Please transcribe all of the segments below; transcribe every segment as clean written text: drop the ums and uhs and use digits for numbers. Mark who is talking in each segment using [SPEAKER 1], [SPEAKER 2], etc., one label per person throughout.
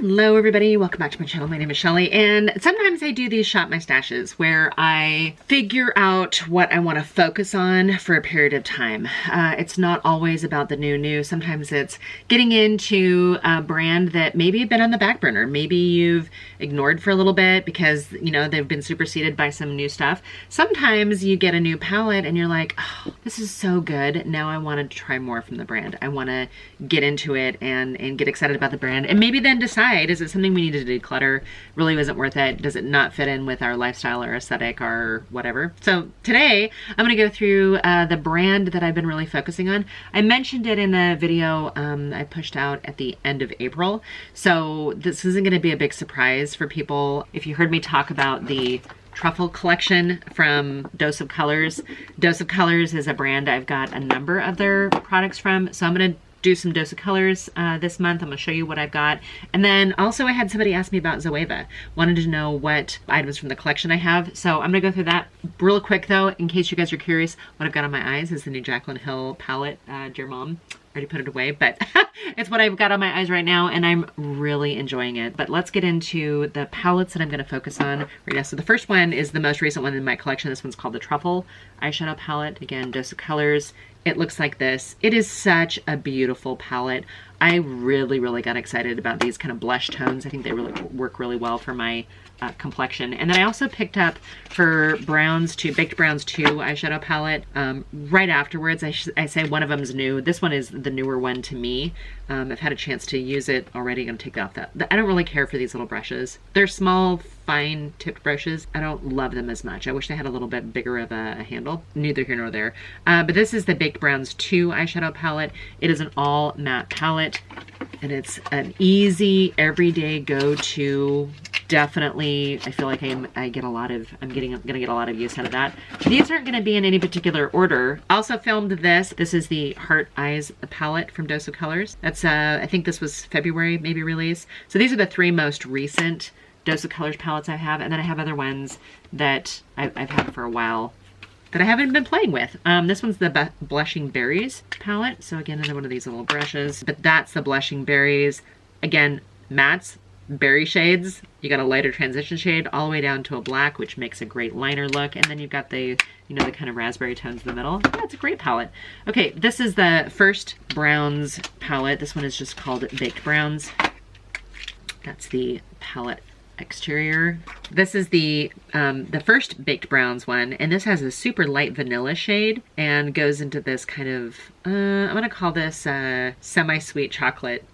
[SPEAKER 1] Hello everybody, welcome back to my channel. My name is Shelly, and sometimes I do these shop my stashes where I figure out what I want to focus on for a period of time. It's not always about the new. Sometimes it's getting into a brand that maybe you've been on the back burner. Maybe you've ignored for a little bit because, you know, they've been superseded by some new stuff. Sometimes you get a new palette and you're like, oh, this is so good. Now I want to try more from the brand. I want to get into it and get excited about the brand, and maybe then decide, is it something we need to declutter? Really wasn't worth it? Does it not fit in with our lifestyle or aesthetic or whatever? So today I'm going to go through the brand that I've been really focusing on. I mentioned it in a video I pushed out at the end of April, so this isn't going to be a big surprise for people. If you heard me talk about the Truffle collection from Dose of Colors. Dose of Colors is a brand I've got a number of their products from, so I'm going to do some Dose of Colors this month. I'm going to show you what I've got. And then also I had somebody ask me about Zoeva. Wanted to know what items from the collection I have. So I'm going to go through that real quick though, in case you guys are curious. What I've got on my eyes is the new Jaclyn Hill palette. Dear Mom. Already put it away, but it's what I've got on my eyes right now, and I'm really enjoying it. But let's get into the palettes that I'm going to focus on right now. So the first one is the most recent one in my collection. This one's called the Truffle eyeshadow palette. Again, Dose of Colors. It looks like this. It is such a beautiful palette. I really got excited about these kind of blush tones. I think they really work really well for my complexion. And then I also picked up her Browns 2, Baked Browns 2 eyeshadow palette right afterwards. I say one of them is new. This one is the newer one to me. I've had a chance to use it already. I'm going to take off that. I don't really care for these little brushes. They're small, fine tipped brushes. I don't love them as much. I wish they had a little bit bigger of a handle. Neither here nor there. But this is the Baked Browns 2 eyeshadow palette. It is an all matte palette, and it's an easy, everyday go-to. Definitely, I feel like I'm gonna get a lot of use out of that. These aren't gonna be in any particular order. Also filmed this. This is the Heart Eyes palette from Dose of Colors. That's I think this was February maybe release. So these are the three most recent Dose of Colors palettes I have, and then I have other ones that I've had for a while that I haven't been playing with. This one's the Blushing Berries palette. So again, another one of these little brushes, but that's the Blushing Berries. Again, mattes, berry shades. You got a lighter transition shade all the way down to a black, which makes a great liner look. And then you've got the, you know, the kind of raspberry tones in the middle. Yeah, it's a great palette. Okay, this is the first Browns palette. This one is just called Baked Browns. That's the palette exterior. This is the first Baked Browns one, and this has a super light vanilla shade and goes into this kind of, I'm gonna call this semi-sweet chocolate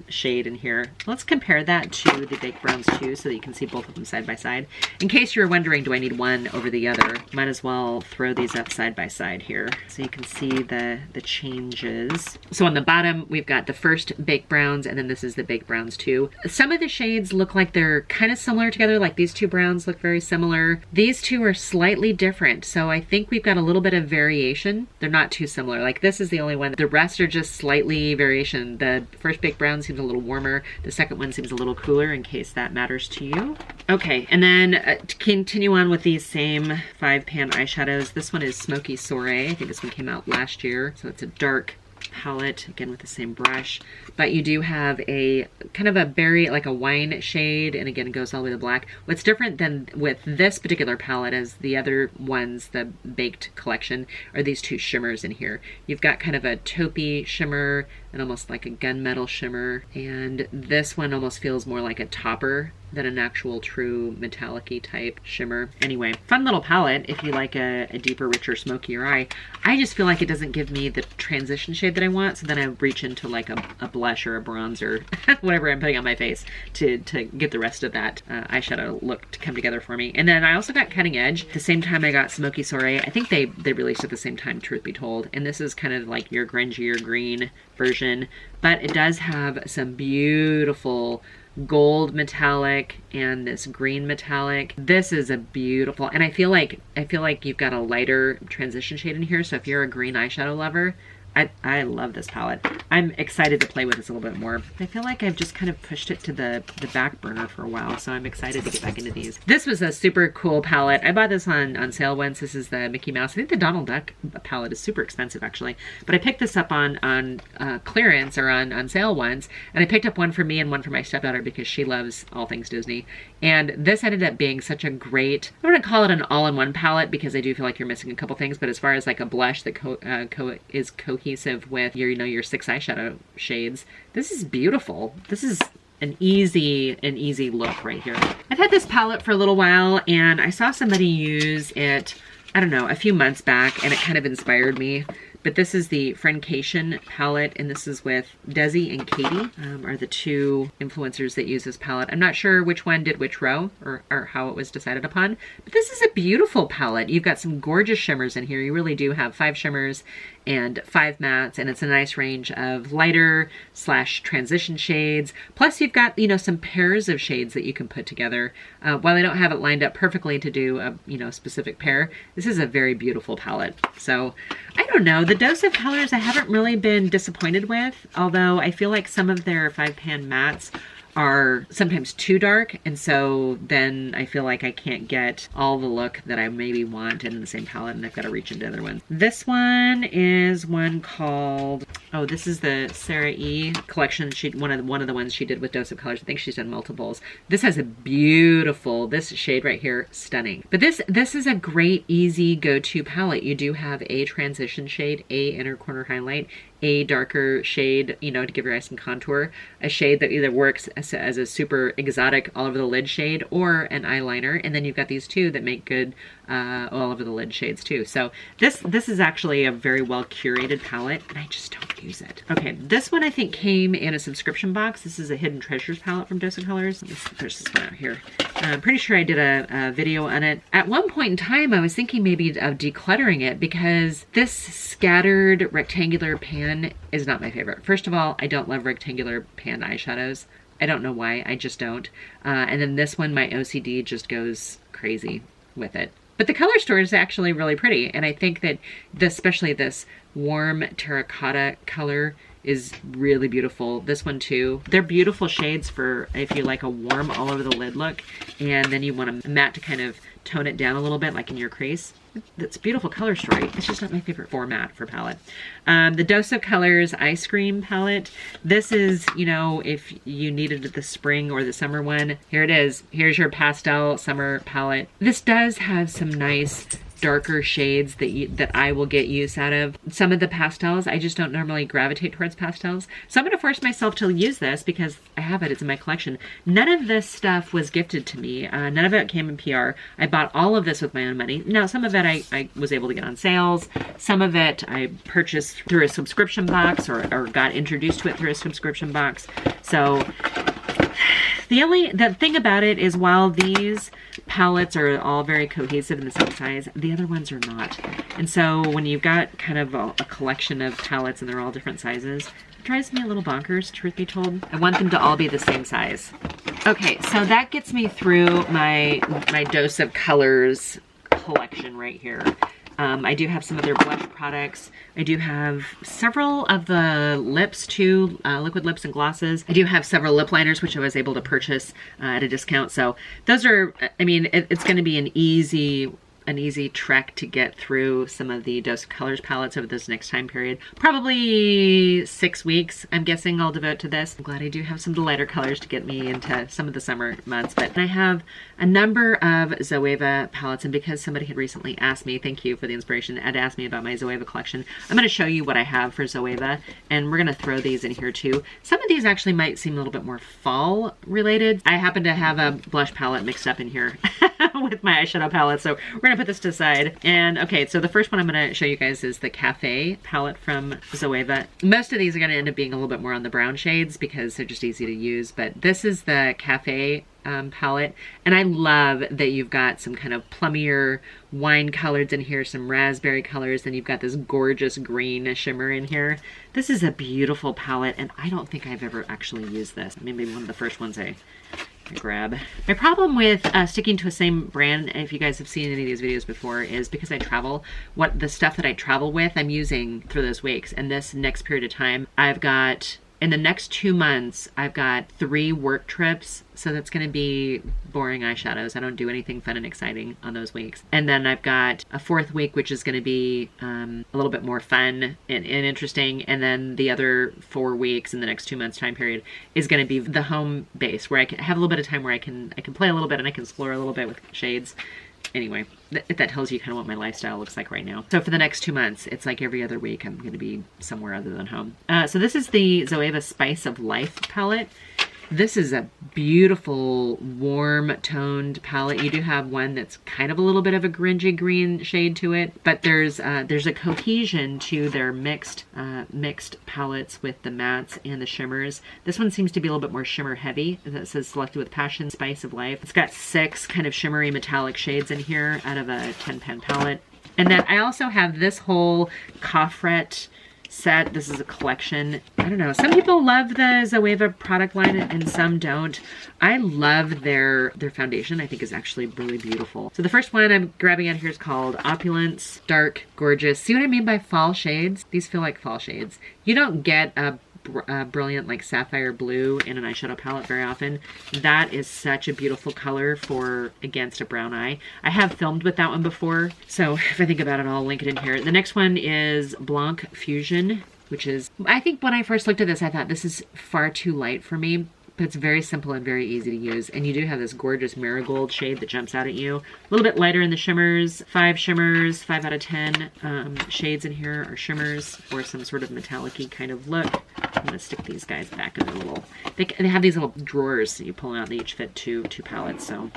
[SPEAKER 1] shade in here. Let's compare that to the Baked Browns 2 so that you can see both of them side by side. In case you're wondering, do I need one over the other? Might as well throw these up side by side here so you can see the changes. So on the bottom, we've got the first Baked Browns, and then this is the Baked Browns 2. Some of the shades look like they're kind of similar together, like these two browns look very similar. These two are slightly different, so I think we've got a little bit of variation. They're not too similar. Like this is the only one. The rest are just slightly variation. The first Baked Brown seems a little warmer. The second one seems a little cooler, in case that matters to you. Okay, and then to continue on with these same 5-pan eyeshadows, this one is Smoky Soiree. I think this one came out last year, so it's a dark palette, again with the same brush, but you do have a kind of a berry, like a wine shade, and again it goes all the way to black. What's different than with this particular palette as the other ones, the Baked collection, are these two shimmers in here. You've got kind of a taupey shimmer and almost like a gunmetal shimmer, and this one almost feels more like a topper than an actual true metallic-y type shimmer. Anyway, fun little palette if you like a deeper, richer, smokier eye. I just feel like it doesn't give me the transition shade that I want, so then I reach into like a blush or a bronzer, whatever I'm putting on my face, to get the rest of that eyeshadow look to come together for me. And then I also got Cutting Edge. At the same time I got Smoky Soiree. I think they released at the same time, truth be told. And this is kind of like your grungier green version, but it does have some beautiful gold metallic and this green metallic. This is a beautiful, and I feel like you've got a lighter transition shade in here, so if you're a green eyeshadow lover, I love this palette. I'm excited to play with this a little bit more. I feel like I've just kind of pushed it to the back burner for a while, so I'm excited to get back into these. This was a super cool palette. I bought this on sale once. This is the Mickey Mouse. I think the Donald Duck palette is super expensive actually, but I picked this up on clearance or on sale once, and I picked up one for me and one for my stepdaughter because she loves all things Disney. And this ended up being such a great, I wouldn't call it an all-in-one palette because I do feel like you're missing a couple things, but as far as like a blush that is cohesive with your, you know, your 6 eyeshadow shades, this is beautiful. This is an easy look right here. I've had this palette for a little while and I saw somebody use it, I don't know, a few months back, and it kind of inspired me. But this is the Friendcation Palette, and this is with Desi and Katie, are the two influencers that use this palette. I'm not sure which one did which row or how it was decided upon, but this is a beautiful palette. You've got some gorgeous shimmers in here. You really do have 5 shimmers and 5 mattes, and it's a nice range of lighter / transition shades. Plus you've got, you know, some pairs of shades that you can put together. While I don't have it lined up perfectly to do a, you know, specific pair, this is a very beautiful palette. So I don't know, the dose of colors I haven't really been disappointed with, although I feel like some of their 5-pan mattes are sometimes too dark, and so then I feel like I can't get all the look that I maybe want in the same palette, and I've got to reach into other ones. This one is one called, oh, this is the Sarah E collection. One of the ones she did with Dose of Colors. I think she's done multiples. This has a beautiful, this shade right here, stunning. But this is a great, easy go-to palette. You do have a transition shade, a inner corner highlight, a darker shade, you know, to give your eyes some contour, a shade that either works as a super exotic all over the lid shade or an eyeliner, and then you've got these two that make good all over the lid shades too. So this is actually a very well curated palette, and I just don't use it. Okay, this one I think came in a subscription box. This is a Hidden Treasures palette from Dose of Colors. Let me see, there's this one out here. I'm pretty sure I did a video on it. At one point in time, I was thinking maybe of decluttering it because this scattered rectangular pan is not my favorite. First of all, I don't love rectangular pan eyeshadows. I don't know why, I just don't. And then this one, my OCD just goes crazy with it. But the color store is actually really pretty, and I think that especially this warm terracotta color is really beautiful. This one too. They're beautiful shades for if you like a warm all over the lid look, and then you want a matte to kind of tone it down a little bit, like in your crease. That's a beautiful color story. It's just not my favorite format for palette. The Dose of Colors Ice Cream palette. This is, you know, if you needed the spring or the summer one, here it is. Here's your pastel summer palette. This does have some nice darker shades that I will get use out of. Some of the pastels, I just don't normally gravitate towards pastels. So I'm going to force myself to use this because I have it. It's in my collection. None of this stuff was gifted to me. None of it came in PR. I bought all of this with my own money. Now, some of it I was able to get on sales. Some of it I purchased through a subscription box or got introduced to it through a subscription box. So the thing about it is while these palettes are all very cohesive in the same size, the other ones are not. And so when you've got kind of a collection of palettes and they're all different sizes, it drives me a little bonkers, truth be told. I want them to all be the same size. Okay, so that gets me through my Dose of Colors collection right here. I do have some other blush products. I do have several of the lips too, liquid lips and glosses. I do have several lip liners, which I was able to purchase at a discount. So those are, I mean, it's going to be an easy trek to get through some of the Dose of Colors palettes over this next time period. Probably 6 weeks, I'm guessing I'll devote to this. I'm glad I do have some lighter colors to get me into some of the summer months. But I have a number of Zoeva palettes, and because somebody had recently asked me, thank you for the inspiration, had asked me about my Zoeva collection, I'm going to show you what I have for Zoeva, and we're going to throw these in here too. Some of these actually might seem a little bit more fall related. I happen to have a blush palette mixed up in here with my eyeshadow palette, so we're going to put this to the side. And okay, so the first one I'm going to show you guys is the Cafe palette from Zoeva. Most of these are going to end up being a little bit more on the brown shades because they're just easy to use, but this is the Cafe palette, and I love that you've got some kind of plummier wine colors in here, some raspberry colors, then you've got this gorgeous green shimmer in here. This is a beautiful palette, and I don't think I've ever actually used this. I mean, maybe one of the first ones I grab. My problem with sticking to a same brand, if you guys have seen any of these videos before, is because I travel, what the stuff that I travel with, I'm using for those weeks. And this next period of time, I've got, in the next 2 months, I've got 3 work trips. So that's going to be boring eyeshadows. I don't do anything fun and exciting on those weeks. And then I've got a 4th week, which is going to be a little bit more fun and interesting. And then the other 4 weeks in the next 2 months time period is going to be the home base, where I can have a little bit of time where I can play a little bit and I can explore a little bit with shades. Anyway, that tells you kind of what my lifestyle looks like right now. So for the next 2 months, it's like every other week I'm going to be somewhere other than home. So this is the Zoeva Spice of Life palette. This is a beautiful, warm toned palette. You do have one that's kind of a little bit of a grungy green shade to it, but there's a cohesion to their mixed palettes with the mattes and the shimmers. This one seems to be a little bit more shimmer heavy. That says selected with passion, spice of life. It's got 6 kind of shimmery metallic shades in here out of a 10-pan palette. And then I also have this whole coffret set. This is a collection. I don't know. Some people love the Zoeva product line and some don't. I love their foundation. I think is actually really beautiful. So the first one I'm grabbing out here is called Opulence Dark Gorgeous. See what I mean by fall shades? These feel like fall shades. You don't get a brilliant like sapphire blue in an eyeshadow palette very often. That is such a beautiful color for against a brown eye. I have filmed with that one before, so if I think about it, I'll link it in here. The next one is Blanc Fusion, which is, I think when I first looked at this, I thought this is far too light for me. But it's very simple and very easy to use. And you do have this gorgeous marigold shade that jumps out at you. A little bit lighter in the shimmers. 5 shimmers, 5 out of 10 shades in here are shimmers for some sort of metallic-y kind of look. I'm going to stick these guys back in their little... They have these little drawers that you pull out that each fit two palettes. So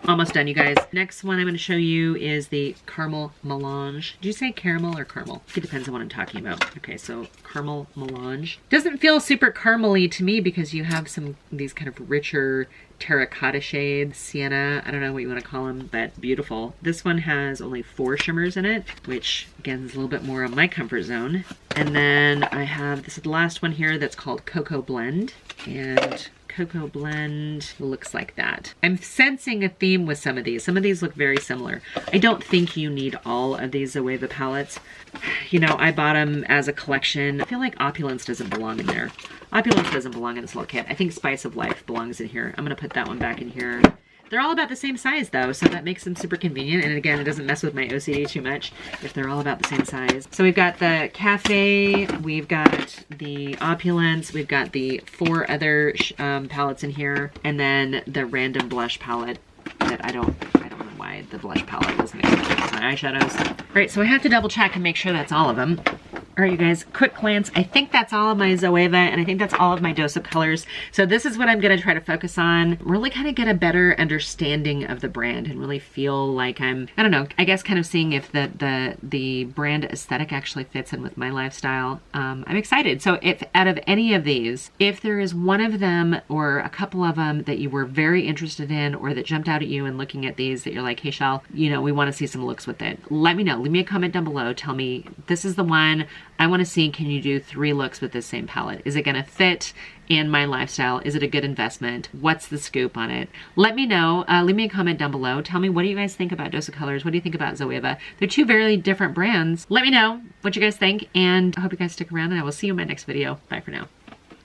[SPEAKER 1] almost done, you guys. Next one I'm going to show you is the Caramel Melange. Did you say caramel or caramel? It depends on what I'm talking about. Okay, so Caramel Melange. Doesn't feel super caramely to me because you have some these kind of richer terracotta shades, sienna, I don't know what you want to call them, but beautiful. This one has only 4 shimmers in it, which again is a little bit more on my comfort zone. And then I have, this is the last one here that's called Coco Blend. And Coco Blend looks like that. I'm sensing a theme with some of these. Some of these look very similar. I don't think you need all of these Zoeva palettes. You know, I bought them as a collection. I feel like Opulence doesn't belong in there. Opulence doesn't belong in this little kit. I think Spice of Life belongs in here. I'm going to put that one back in here. They're all about the same size though, so that makes them super convenient. And again, it doesn't mess with my OCD too much if they're all about the same size. So we've got the Cafe, we've got the Opulence, we've got the 4 other palettes in here, and then the random blush palette that I don't know why the blush palette was mixed with my eyeshadows. All right, so I have to double check and make sure that's all of them. All right, you guys, quick glance. I think that's all of my Zoeva, and I think that's all of my dose of colors. So this is what I'm gonna try to focus on, really kind of get a better understanding of the brand and really feel like I'm, I don't know, I guess kind of seeing if the brand aesthetic actually fits in with my lifestyle. I'm excited. So if out of any of these, if there is one of them or a couple of them that you were very interested in or that jumped out at you and looking at these that you're like, hey, Shell, you know, we wanna see some looks with it. Let me know, leave me a comment down below. Tell me, this is the one. I want to see, can you do 3 looks with this same palette? Is it going to fit in my lifestyle? Is it a good investment? What's the scoop on it? Let me know. Leave me a comment down below. Tell me, what do you guys think about Dose of Colors? What do you think about Zoeva? They're 2 very different brands. Let me know what you guys think, and I hope you guys stick around, and I will see you in my next video. Bye for now.